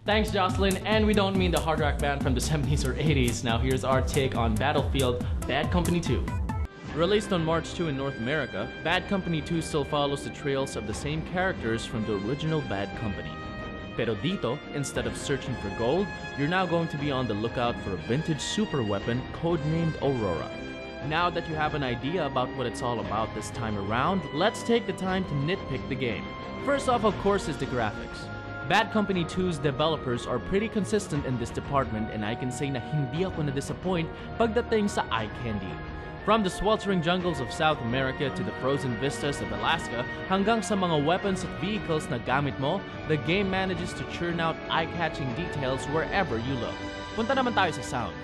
Thanks, Jocelyn, and we don't mean the hard rock band from the 70s or 80s. Now here's our take on Battlefield Bad Company 2. Released on March 2 in North America, Bad Company 2 still follows the trails of the same characters from the original Bad Company. Pero dito, instead of searching for gold, you're now going to be on the lookout for a vintage super weapon codenamed Aurora. Now that you have an idea about what it's all about this time around, let's take the time to nitpick the game. First off, of course, is the graphics. Bad Company 2's developers are pretty consistent in this department, and I can say na hindi ako na-disappoint pagdating sa eye candy. From the sweltering jungles of South America to the frozen vistas of Alaska, hanggang sa mga weapons at vehicles na gamit mo, the game manages to churn out eye-catching details wherever you look. Punta naman tayo sa sounds.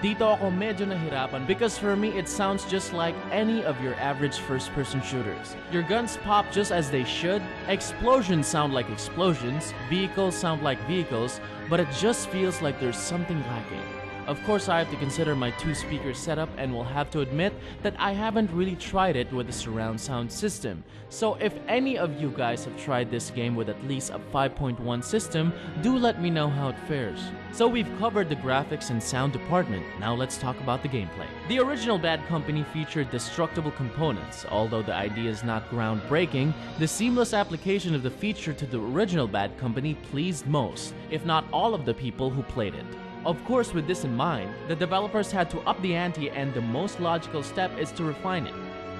Dito ako medyo nahirapan because for me it sounds just like any of your average first-person shooters. Your guns pop just as they should, explosions sound like explosions, vehicles sound like vehicles, but it just feels like there's something lacking. Of course, I have to consider my 2-speaker setup and will have to admit that I haven't really tried it with the surround sound system. So if any of you guys have tried this game with at least a 5.1 system, do let me know how it fares. So we've covered the graphics and sound department, now let's talk about the gameplay. The original Bad Company featured destructible components. Although the idea is not groundbreaking, the seamless application of the feature to the original Bad Company pleased most, if not all of the people who played it. Of course, with this in mind, the developers had to up the ante, and the most logical step is to refine it.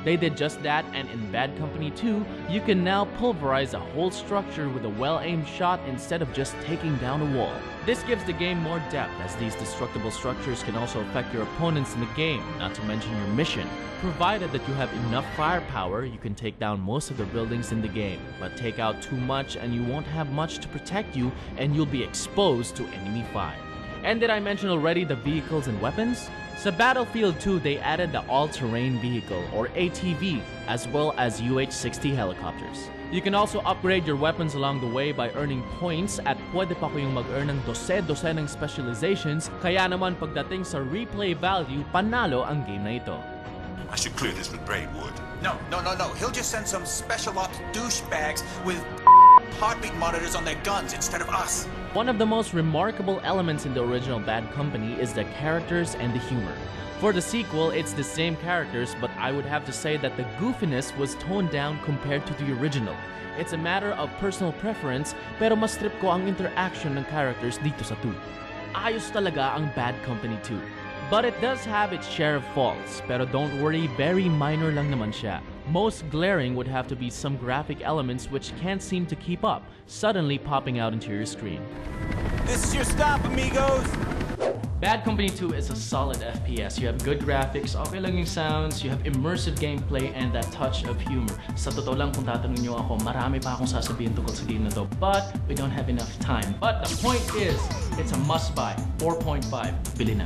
They did just that, and in Bad Company 2, you can now pulverize a whole structure with a well-aimed shot instead of just taking down a wall. This gives the game more depth, as these destructible structures can also affect your opponents in the game, not to mention your mission. Provided that you have enough firepower, you can take down most of the buildings in the game, but take out too much and you won't have much to protect you, and you'll be exposed to enemy fire. And did I mention already the vehicles and weapons? So Battlefield 2, they added the all-terrain vehicle, or ATV, as well as UH-60 helicopters. You can also upgrade your weapons along the way by earning points, at pwede pa kayong mag-earn ng dose-dosenang specializations, kaya naman pagdating sa replay value, panalo ang game na ito. I should clear this with Braidwood. No. He'll just send some special ops douchebags with heartbeat monitors on their guns instead of us. One of the most remarkable elements in the original Bad Company is the characters and the humor. For the sequel, it's the same characters, but I would have to say that the goofiness was toned down compared to the original. It's a matter of personal preference, pero mas trip ko ang interaction ng characters dito sa 2. Ayos talaga ang Bad Company 2. But it does have its share of faults, pero don't worry, very minor lang naman siya. Most glaring would have to be some graphic elements which can't seem to keep up, suddenly popping out into your screen. This is your stop, amigos! Bad Company 2 is a solid FPS. You have good graphics, okay lang yung sounds, you have immersive gameplay, and that touch of humor. Sa totoo lang, kung tatanungin niyo ako, marami pa akong sasabihin tungkol sa game na to, but we don't have enough time. But the point is, it's a must-buy. 4.5, bili na.